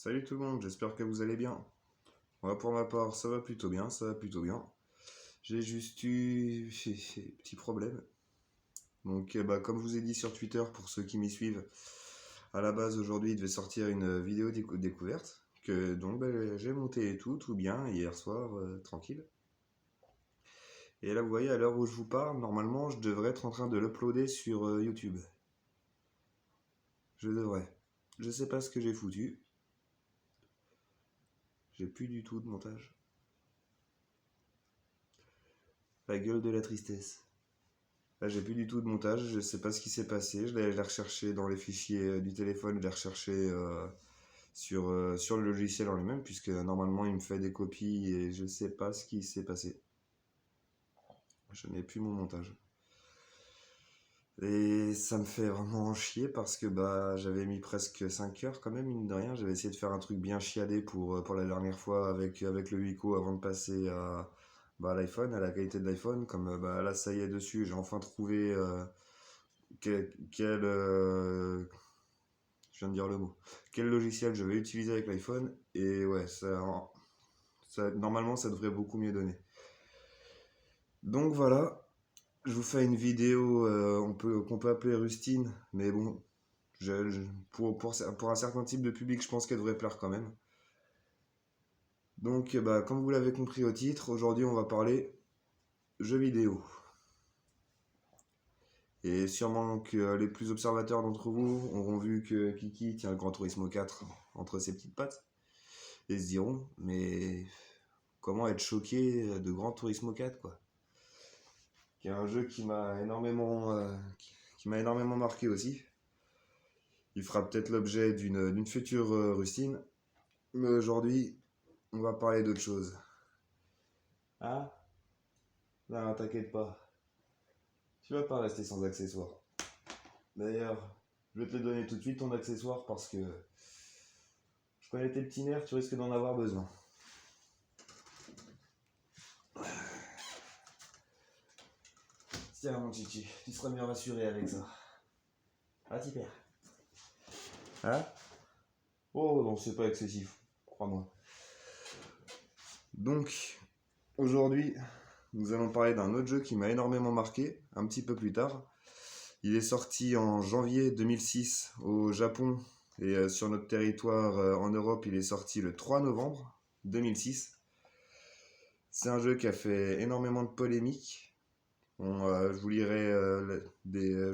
Salut tout le monde, j'espère que vous allez bien. Moi pour ma part, ça va plutôt bien, ça va plutôt bien. J'ai juste eu petit problème. Donc comme je vous ai dit sur Twitter, pour ceux qui m'y suivent, à la base aujourd'hui il devait sortir une vidéo découverte, que donc j'ai monté et tout bien, hier soir, tranquille. Et là vous voyez, à l'heure où je vous parle, normalement je devrais être en train de l'uploader sur YouTube. Je devrais. Je sais pas ce que j'ai foutu. J'ai plus du tout de montage. La gueule de la tristesse. Là, j'ai plus du tout de montage, je sais pas ce qui s'est passé. Je l'ai recherché dans les fichiers du téléphone, je l'ai recherché sur le logiciel en lui-même, puisque normalement il me fait des copies et je sais pas ce qui s'est passé. Je n'ai plus mon montage. Et ça me fait vraiment chier parce que j'avais mis presque 5 heures quand même, mine de rien. J'avais essayé de faire un truc bien chiadé pour la dernière fois avec le Wico avant de passer à l'iPhone, à la qualité de l'iPhone. Comme là, ça y est dessus, j'ai enfin trouvé quel, quel, je viens de dire le mot, quel logiciel je vais utiliser avec l'iPhone. Et ouais, normalement, ça devrait beaucoup mieux donner. Donc voilà. Je vous fais une vidéo qu'on peut appeler rustine, mais bon, pour un certain type de public, je pense qu'elle devrait plaire quand même. Donc, comme vous l'avez compris au titre, aujourd'hui on va parler jeux vidéo. Et sûrement que les plus observateurs d'entre vous auront vu que Kiki tient le Gran Turismo 4 entre ses petites pattes et se diront, mais comment être choqué de Gran Turismo 4 quoi. Qui est un jeu qui m'a énormément marqué aussi. Il fera peut-être l'objet d'une future rustine. Mais aujourd'hui, on va parler d'autre chose. Ah, non, t'inquiète pas. Tu vas pas rester sans accessoires. D'ailleurs, je vais te le donner tout de suite ton accessoire parce que je connais tes petits nerfs, tu risques d'en avoir besoin. Tiens mon chichi, tu seras mieux rassuré avec ça. Ah t'y perds. Hein? Oh non, c'est pas excessif, crois-moi. Donc, aujourd'hui, nous allons parler d'un autre jeu qui m'a énormément marqué, un petit peu plus tard. Il est sorti en janvier 2006 au Japon et sur notre territoire en Europe, il est sorti le 3 novembre 2006. C'est un jeu qui a fait énormément de polémiques. Je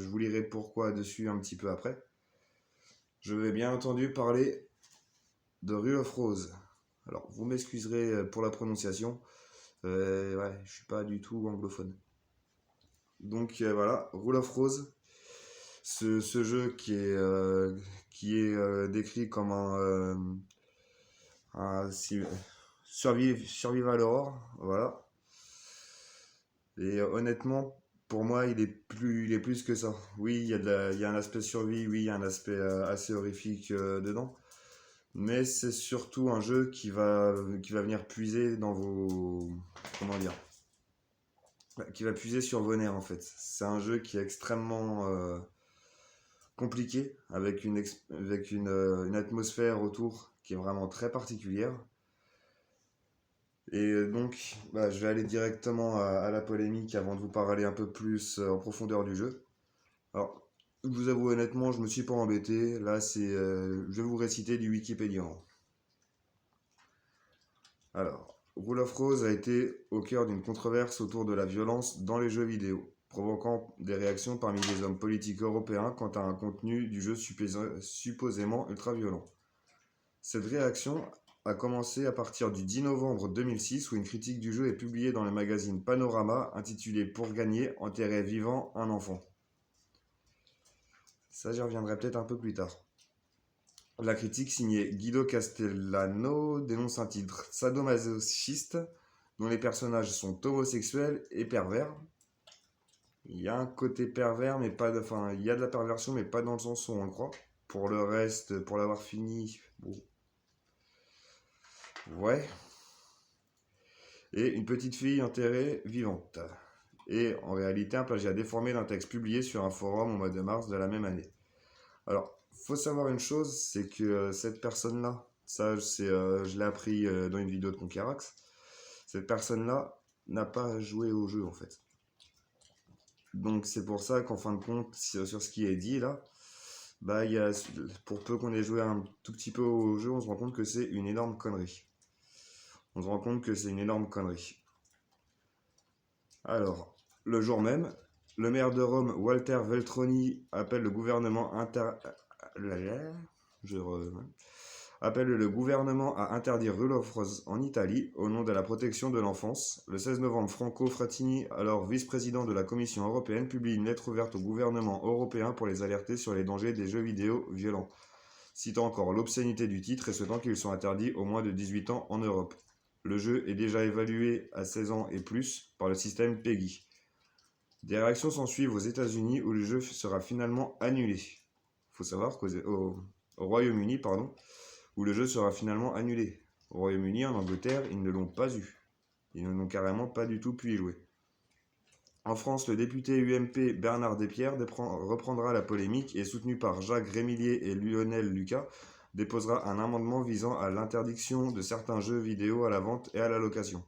vous lirai pourquoi dessus un petit peu après. Je vais bien entendu parler de Rule of Rose. Alors, vous m'excuserez pour la prononciation. Je suis pas du tout anglophone. Donc voilà, Rule of Rose. Ce jeu qui est décrit comme un survival horror, voilà. Et honnêtement, pour moi, il est plus que ça. Oui, il y a un aspect survie, oui, il y a un aspect assez horrifique dedans. Mais c'est surtout un jeu qui va venir puiser dans vos... Comment dire? Qui va puiser sur vos nerfs, en fait. C'est un jeu qui est extrêmement compliqué, avec une atmosphère autour qui est vraiment très particulière. Et donc, je vais aller directement à la polémique avant de vous parler un peu plus en profondeur du jeu. Alors, je vous avoue honnêtement, je me suis pas embêté. Là, je vais vous réciter du Wikipédia. Alors, Rule of Rose a été au cœur d'une controverse autour de la violence dans les jeux vidéo, provoquant des réactions parmi les hommes politiques européens quant à un contenu du jeu supposément ultra-violent. Cette réaction a commencé à partir du 10 novembre 2006 où une critique du jeu est publiée dans le magazine Panorama intitulée Pour gagner, enterrer vivant un enfant. Ça, j'y reviendrai peut-être un peu plus tard. La critique signée Guido Castellano dénonce un titre sadomasochiste dont les personnages sont homosexuels et pervers. Il y a un côté pervers, mais pas de, enfin, il y a de la perversion, mais pas dans le sens où on le croit. Pour le reste, pour l'avoir fini, bon. Ouais. Et une petite fille enterrée vivante. Et en réalité, un plagiat déformé d'un texte publié sur un forum au mois de mars de la même année. Alors, faut savoir une chose, c'est que cette personne-là, Ça, je l'ai appris dans une vidéo de Conquerax. Cette personne-là n'a pas joué au jeu, en fait. Donc c'est pour ça qu'en fin de compte, sur ce qui est dit là, bah, pour peu qu'on ait joué un tout petit peu au jeu, on se rend compte que c'est une énorme connerie. On se rend compte que c'est une énorme connerie. Alors, le jour même, le maire de Rome, Walter Veltroni, appelle le gouvernement appelle le gouvernement à interdire Rule of Rose en Italie au nom de la protection de l'enfance. Le 16 novembre, Franco Frattini, alors vice-président de la Commission européenne, publie une lettre ouverte au gouvernement européen pour les alerter sur les dangers des jeux vidéo violents, citant encore l'obscénité du titre et souhaitant qu'ils soient interdits aux moins de 18 ans en Europe. Le jeu est déjà évalué à 16 ans et plus par le système PEGI. Des réactions s'ensuivent aux États-Unis où le jeu sera finalement annulé. Il faut savoir qu'au Royaume-Uni, où le jeu sera finalement annulé. Au Royaume-Uni, en Angleterre, ils ne l'ont pas eu. Ils n'ont carrément pas du tout pu y jouer. En France, le député UMP Bernard Despierres reprendra la polémique et, soutenu par Jacques Rémillier et Lionel Lucas, déposera un amendement visant à l'interdiction de certains jeux vidéo à la vente et à la location.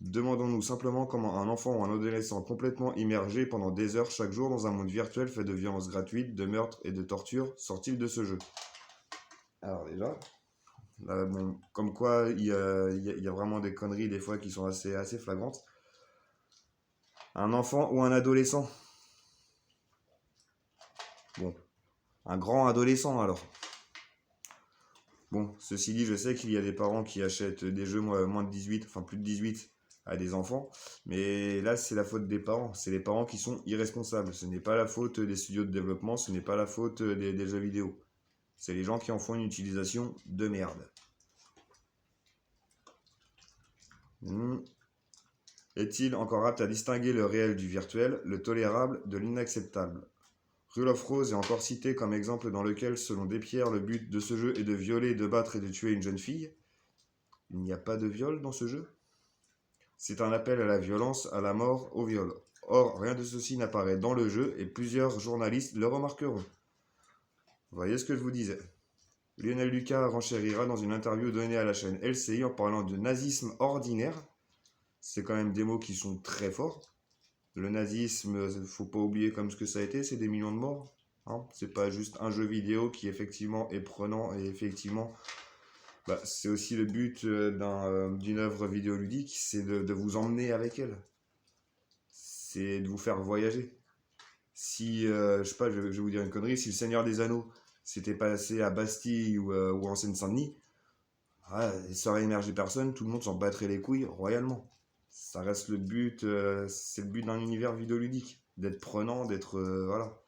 Demandons-nous simplement comment un enfant ou un adolescent complètement immergé pendant des heures chaque jour dans un monde virtuel fait de violences gratuites, de meurtres et de tortures sort-il de ce jeu? Alors déjà, bon, comme quoi il y a vraiment des conneries des fois qui sont assez flagrantes. Un enfant ou un adolescent? Bon, un grand adolescent alors. Bon, ceci dit, je sais qu'il y a des parents qui achètent des jeux moins de 18, enfin plus de 18 à des enfants, mais là c'est la faute des parents. C'est les parents qui sont irresponsables. Ce n'est pas la faute des studios de développement, ce n'est pas la faute des jeux vidéo. C'est les gens qui en font une utilisation de merde. Est-il encore apte à distinguer le réel du virtuel, le tolérable de l'inacceptable? Rule of Rose est encore cité comme exemple dans lequel, selon Despierres, le but de ce jeu est de violer, de battre et de tuer une jeune fille. Il n'y a pas de viol dans ce jeu. C'est un appel à la violence, à la mort, au viol. Or, rien de ceci n'apparaît dans le jeu et plusieurs journalistes le remarqueront. Vous voyez ce que je vous disais. Lionel Lucas renchérira dans une interview donnée à la chaîne LCI en parlant de nazisme ordinaire. C'est quand même des mots qui sont très forts. Le nazisme, faut pas oublier comme ce que ça a été, c'est des millions de morts. Hein, c'est pas juste un jeu vidéo qui effectivement est prenant et effectivement, c'est aussi le but d'une œuvre vidéoludique, c'est de vous emmener avec elle. C'est de vous faire voyager. Si, je sais pas, je vais vous dire une connerie, si le Seigneur des Anneaux s'était passé à Bastille ou en Seine-Saint-Denis, ça aurait émergé personne, tout le monde s'en battrait les couilles royalement. Ça reste le but, c'est le but d'un univers vidéoludique, d'être prenant, d'être, voilà.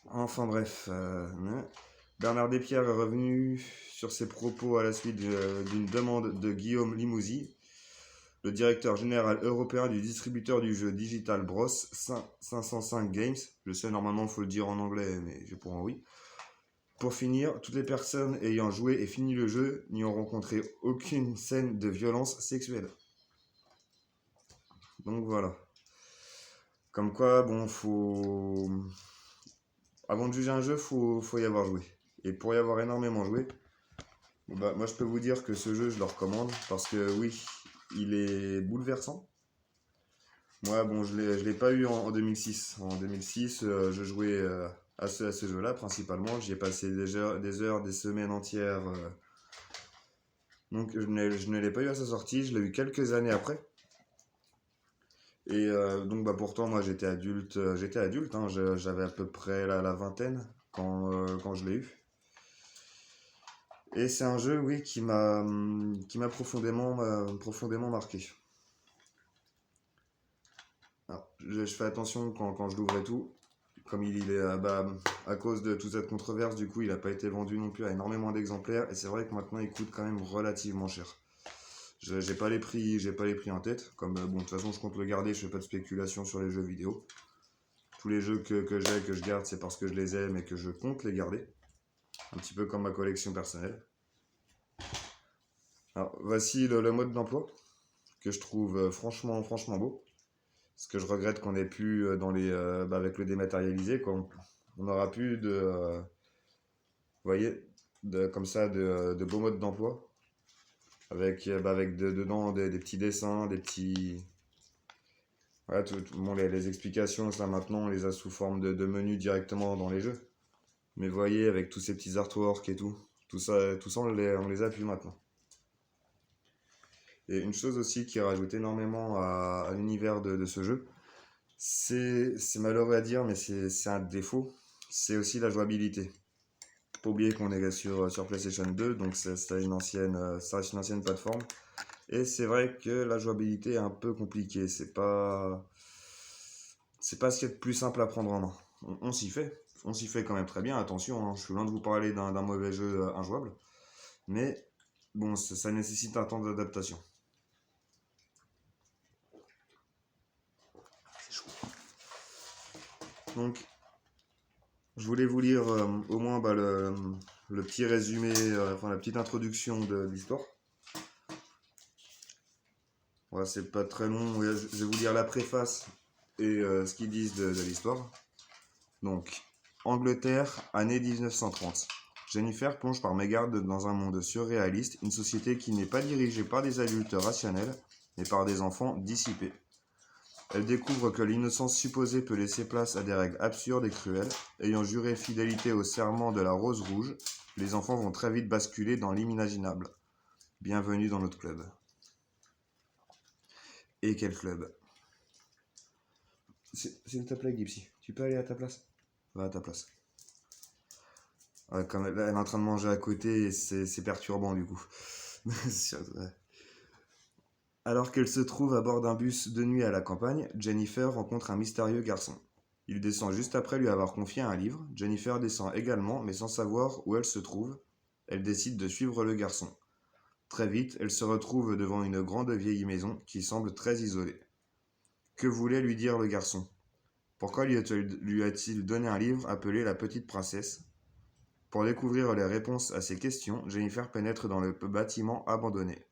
Enfin bref, Bernard Despierres est revenu sur ses propos à la suite d'une demande de Guillaume Limousin, le directeur général européen du distributeur du jeu Digital Bros 505 Games. Je sais, normalement il faut le dire en anglais, mais j'ai pour un oui. Pour finir, toutes les personnes ayant joué et fini le jeu n'y ont rencontré aucune scène de violence sexuelle. Donc voilà. Comme quoi, bon, faut... Avant de juger un jeu, faut y avoir joué. Et pour y avoir énormément joué, moi je peux vous dire que ce jeu, je le recommande. Parce que oui, il est bouleversant. Moi, bon, je l'ai pas eu en 2006. En 2006, je jouais à ce jeu-là principalement. J'y ai passé des heures, des semaines entières. Donc je ne l'ai pas eu à sa sortie, je l'ai eu quelques années après. Et donc pourtant moi j'étais adulte, hein, j'avais à peu près la vingtaine quand je l'ai eu. Et c'est un jeu, oui, qui m'a profondément marqué. Alors, je fais attention quand je l'ouvre et tout. Comme il est à cause de toute cette controverse, du coup il n'a pas été vendu non plus à énormément d'exemplaires. Et c'est vrai que maintenant il coûte quand même relativement cher. J'ai pas les prix en tête. Comme bon, de toute façon je compte le garder, je fais pas de spéculation sur les jeux vidéo. Tous les jeux que je garde, c'est parce que je les aime et que je compte les garder. Un petit peu comme ma collection personnelle. Alors, voici le mode d'emploi que je trouve franchement beau. Ce que je regrette qu'on ait pu avec le dématérialisé, quoi. On n'aura plus de... vous voyez, comme ça de beaux modes d'emploi avec, dedans des petits dessins, des petits. Voilà, bon, les explications, ça maintenant on les a sous forme de menus directement dans les jeux. Mais voyez, avec tous ces petits artworks et tout ça on les a plus maintenant. Et une chose aussi qui rajoute énormément à l'univers de ce jeu, c'est malheureux à dire, mais c'est un défaut, c'est aussi la jouabilité. Faut pas oublier qu'on est sur PlayStation 2, donc ça reste une ancienne plateforme. Et c'est vrai que la jouabilité est un peu compliquée, c'est pas ce qui est le plus simple à prendre en main. On s'y fait quand même très bien, attention, hein, je suis loin de vous parler d'un mauvais jeu injouable, mais bon, ça nécessite un temps d'adaptation. Donc, je voulais vous lire au moins le petit résumé, enfin la petite introduction de l'histoire. Voilà, c'est pas très long, je vais vous lire la préface et ce qu'ils disent de l'histoire. Donc, Angleterre, année 1930. Jennifer plonge par mégarde dans un monde surréaliste, une société qui n'est pas dirigée par des adultes rationnels, mais par des enfants dissipés. Elle découvre que l'innocence supposée peut laisser place à des règles absurdes et cruelles. Ayant juré fidélité au serment de la rose rouge, les enfants vont très vite basculer dans l'inimaginable. Bienvenue dans notre club. Et quel club? S'il te plaît, Gipsy, tu peux aller à ta place? Va à ta place. Ouais, comme elle est en train de manger à côté, et c'est perturbant du coup. Alors qu'elle se trouve à bord d'un bus de nuit à la campagne, Jennifer rencontre un mystérieux garçon. Il descend juste après lui avoir confié un livre. Jennifer descend également, mais sans savoir où elle se trouve. Elle décide de suivre le garçon. Très vite, elle se retrouve devant une grande vieille maison qui semble très isolée. Que voulait lui dire le garçon? Pourquoi lui a-t-il donné un livre appelé La Petite Princesse? Pour découvrir les réponses à ces questions, Jennifer pénètre dans le bâtiment abandonné.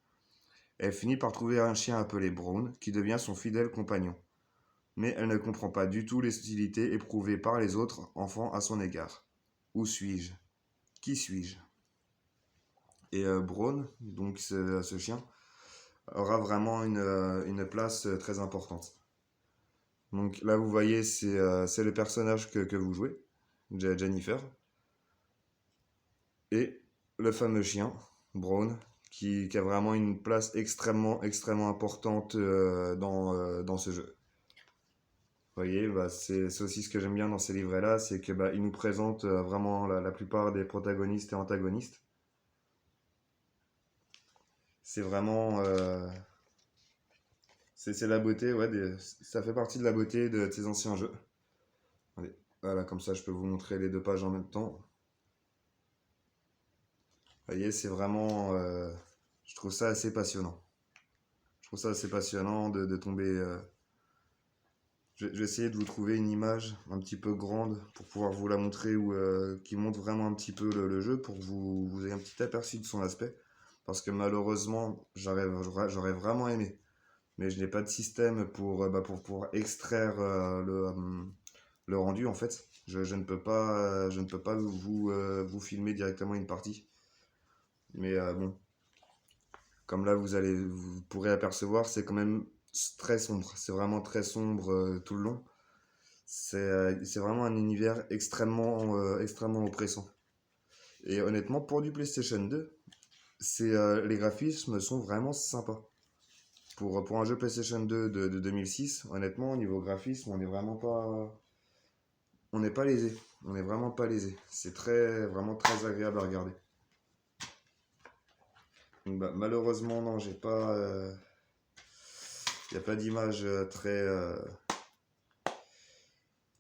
Elle finit par trouver un chien appelé Brown, qui devient son fidèle compagnon. Mais elle ne comprend pas du tout les hostilités éprouvées par les autres enfants à son égard. Où suis-je? Qui suis-je? Et Brown, donc ce chien, aura vraiment une place très importante. Donc là, vous voyez, c'est le personnage que vous jouez, Jennifer, et le fameux chien, Brown, qui a vraiment une place extrêmement importante dans ce jeu. Vous voyez, c'est aussi ce que j'aime bien dans ces livrets-là, c'est que il nous présente vraiment la plupart des protagonistes et antagonistes. C'est vraiment... c'est la beauté, ouais, ça fait partie de la beauté de ces anciens jeux. Allez, voilà, comme ça je peux vous montrer les deux pages en même temps. Vous voyez, c'est vraiment... je trouve ça assez passionnant. Je trouve ça assez passionnant de tomber... je vais essayer de vous trouver une image un petit peu grande pour pouvoir vous la montrer ou qui montre vraiment un petit peu le jeu pour que vous ayez un petit aperçu de son aspect. Parce que malheureusement, j'aurais vraiment aimé. Mais je n'ai pas de système pour pouvoir extraire le rendu en fait. Je ne peux pas vous filmer directement une partie. Mais bon, comme là vous pourrez apercevoir, c'est quand même très sombre. C'est vraiment très sombre tout le long. C'est vraiment un univers extrêmement oppressant. Et honnêtement, pour du PlayStation 2, les graphismes sont vraiment sympas. Pour un jeu PlayStation 2 de 2006, honnêtement, au niveau graphisme, on n'est pas lésé. On n'est vraiment pas lésé. C'est vraiment très agréable à regarder. Donc, malheureusement, non, j'ai pas. Il n'y a pas d'image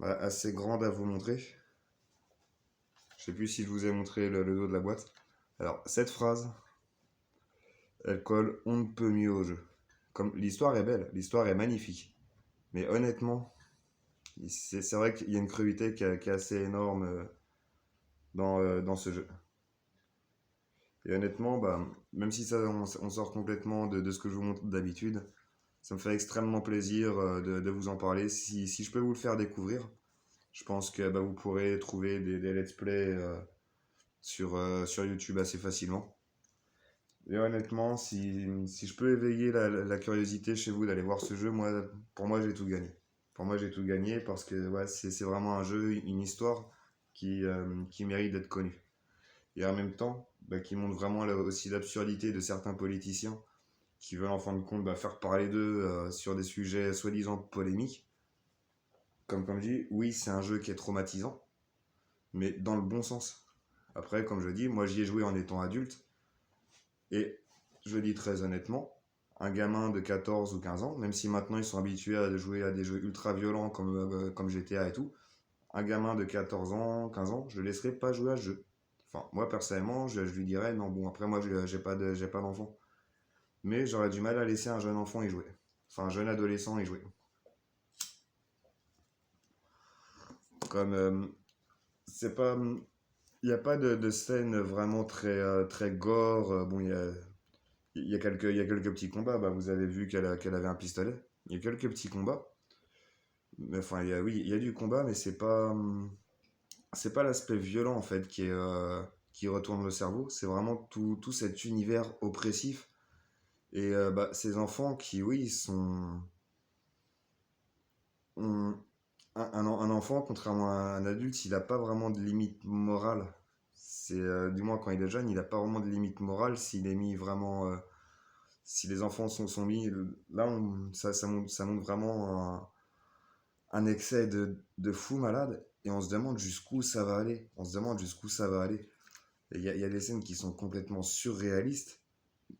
assez grande à vous montrer. Je sais plus si je vous ai montré le dos de la boîte. Alors, cette phrase, elle colle on ne peut mieux au jeu. Comme l'histoire est belle, l'histoire est magnifique. Mais honnêtement, c'est vrai qu'il y a une cruauté qui est assez énorme dans ce jeu. Et honnêtement, même si on sort complètement de ce que je vous montre d'habitude, ça me fait extrêmement plaisir de vous en parler. Si je peux vous le faire découvrir, je pense que vous pourrez trouver des let's play sur YouTube assez facilement. Et honnêtement, si je peux éveiller la curiosité chez vous d'aller voir ce jeu, pour moi, j'ai tout gagné. Pour moi, j'ai tout gagné parce que ouais, c'est vraiment un jeu, une histoire qui mérite d'être connue. Et en même temps, bah, qui montre vraiment aussi l'absurdité de certains politiciens qui veulent en fin de compte faire parler d'eux sur des sujets soi-disant polémiques. Comme je dis, oui, c'est un jeu qui est traumatisant, mais dans le bon sens. Après, comme je dis, moi j'y ai joué en étant adulte, et je dis très honnêtement, un gamin de 14 ou 15 ans, même si maintenant ils sont habitués à jouer à des jeux ultra violents comme GTA et tout, un gamin de 14 ans, 15 ans, je le laisserai pas jouer à ce jeu. Enfin, moi personnellement, je lui dirais, non, bon, après moi j'ai pas d'enfant. Mais j'aurais du mal à laisser un jeune enfant y jouer. Enfin, un jeune adolescent y jouer. Comme, c'est pas. Il n'y a pas de scène vraiment très gore. Bon, il y a quelques petits combats. Bah, vous avez vu qu'elle avait un pistolet. Il y a quelques petits combats. Mais enfin, oui, il y a du combat, mais c'est pas l'aspect violent en fait qui retourne le cerveau. C'est vraiment tout cet univers oppressif. Et ces enfants qui, oui, ont- un enfant, contrairement à un adulte, il n'a pas vraiment de limite morale. Du moins, quand il est jeune, il n'a pas vraiment de limite morale s'il est mis vraiment. Si les enfants sont mis. Là, ça montre vraiment un excès de fou malade. Et on se demande jusqu'où ça va aller. On se demande jusqu'où ça va aller. Et il y a des scènes qui sont complètement surréalistes,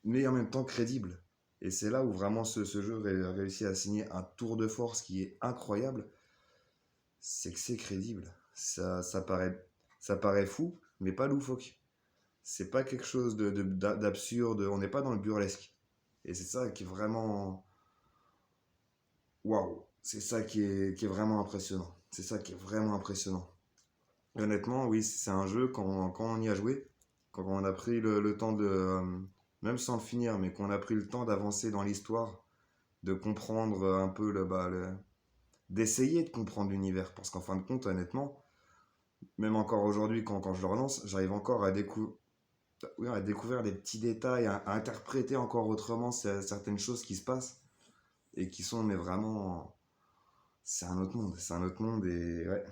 mais en même temps crédibles. Et c'est là où vraiment ce jeu réussit à signer un tour de force qui est incroyable, c'est que c'est crédible. Ça paraît fou, mais pas loufoque. C'est pas quelque chose d'absurde, on n'est pas dans le burlesque. Et c'est ça qui est vraiment. Waouh! C'est ça qui est vraiment impressionnant. C'est ça qui est vraiment impressionnant. Et honnêtement, oui, c'est un jeu, quand on y a joué, quand on a pris le temps de. Même sans le finir, mais qu'on a pris le temps d'avancer dans l'histoire, de comprendre un peu d'essayer de comprendre l'univers. Parce qu'en fin de compte, honnêtement, même encore aujourd'hui, quand je le relance, j'arrive encore oui, à découvrir des petits détails, à interpréter encore autrement certaines choses qui se passent et qui sont, mais vraiment, c'est un autre monde. C'est un autre monde et ouais,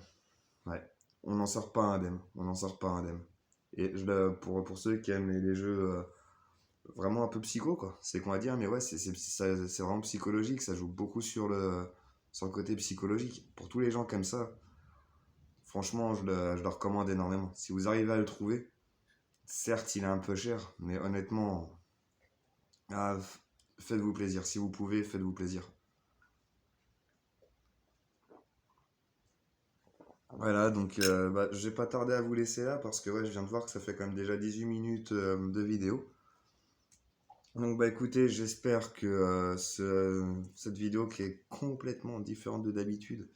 ouais. On n'en sort pas indemne. On n'en sort pas indemne. Et pour ceux qui aiment les jeux vraiment un peu psycho, quoi, c'est qu'on va dire, mais ouais, c'est vraiment psychologique. Ça joue beaucoup sur le côté psychologique. Pour tous les gens comme ça, franchement, je le recommande énormément. Si vous arrivez à le trouver, certes, il est un peu cher, mais honnêtement, ah, faites-vous plaisir. Si vous pouvez, faites-vous plaisir. Voilà, donc je vais pas tarder à vous laisser là parce que ouais, je viens de voir que ça fait quand même déjà 18 minutes de vidéo. Donc bah écoutez, j'espère que cette vidéo qui est complètement différente de d'habitude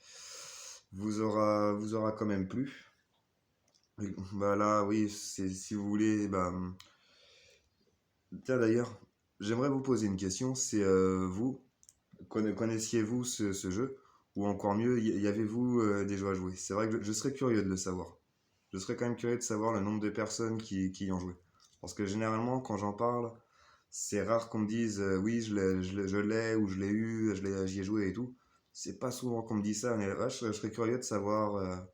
vous aura quand même plu. Et, bah là, oui, si vous voulez, tiens d'ailleurs, j'aimerais vous poser une question. C'est vous, connaissiez-vous ce jeu? Ou encore mieux, y avez-vous des jeux à jouer? C'est vrai que je serais curieux de le savoir. Je serais quand même curieux de savoir le nombre de personnes qui y ont joué. Parce que généralement, quand j'en parle, c'est rare qu'on me dise oui, je l'ai ou je l'ai eu, j'y ai joué et tout. C'est pas souvent qu'on me dit ça, mais ouais, je serais curieux de savoir.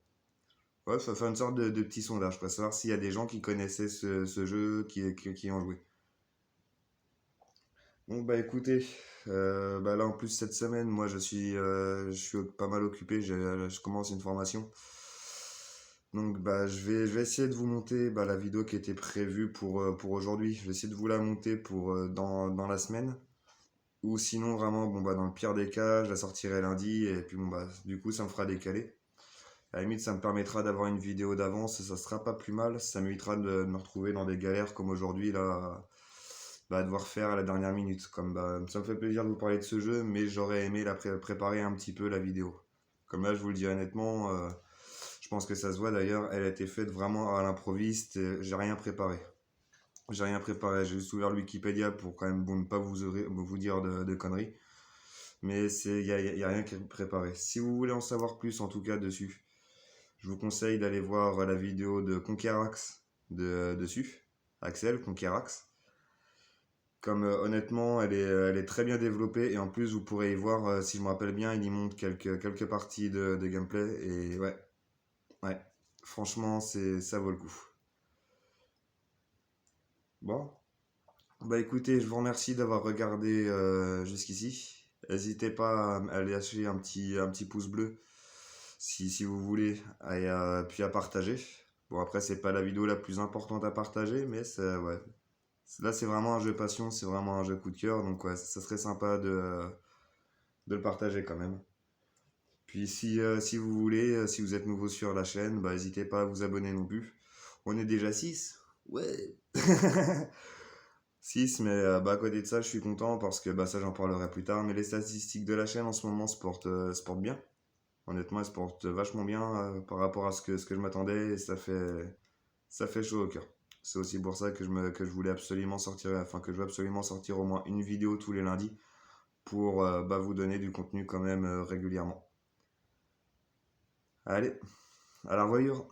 Ouais, ça fait une sorte de petit sondage, pour savoir s'il y a des gens qui connaissaient ce jeu, qui y ont joué. Bon, bah écoutez, là en plus cette semaine, moi je suis pas mal occupé, je commence une formation. Donc je vais essayer de vous monter la vidéo qui était prévue pour aujourd'hui. Je vais essayer de vous la monter pour dans la semaine. Ou sinon vraiment, bon dans le pire des cas, je la sortirai lundi et puis du coup ça me fera décaler. À la limite, ça me permettra d'avoir une vidéo d'avance, ça sera pas plus mal. Ça m'évitera de me retrouver dans des galères comme aujourd'hui là, à devoir faire à la dernière minute. Comme ça me fait plaisir de vous parler de ce jeu, mais j'aurais aimé préparer un petit peu la vidéo. Comme là, je vous le dis honnêtement, je pense que ça se voit d'ailleurs, elle a été faite vraiment à l'improviste, j'ai rien préparé. J'ai rien préparé, j'ai juste ouvert le Wikipédia pour quand même ne pas vous dire de conneries. Mais y a rien qui est préparé. Si vous voulez en savoir plus en tout cas dessus, je vous conseille d'aller voir la vidéo de Conquerax, dessus. Axel, Conquerax. Comme honnêtement, elle est très bien développée. Et en plus, vous pourrez y voir, si je me rappelle bien, il y montre quelques parties de gameplay. Et ouais. Franchement, ça vaut le coup. Bon. Bah écoutez, je vous remercie d'avoir regardé jusqu'ici. N'hésitez pas à lâcher un petit pouce bleu si vous voulez, puis à partager. Bon, après, c'est pas la vidéo la plus importante à partager, mais ouais. Là, c'est vraiment un jeu passion, c'est vraiment un jeu coup de cœur, donc ouais, ça serait sympa de le partager quand même. Puis si vous voulez, si vous êtes nouveau sur la chaîne, bah n'hésitez pas à vous abonner non plus. On est déjà 6. Ouais. 6, mais bah, à côté de ça, je suis content parce que bah, ça, j'en parlerai plus tard. Mais les statistiques de la chaîne en ce moment se portent bien. Honnêtement, elles se portent vachement bien par rapport à ce que je m'attendais et ça fait chaud au cœur. C'est aussi pour ça que je voulais absolument sortir, enfin que je veux absolument sortir au moins une vidéo tous les lundis pour bah, vous donner du contenu quand même régulièrement. Allez, à la revoyure.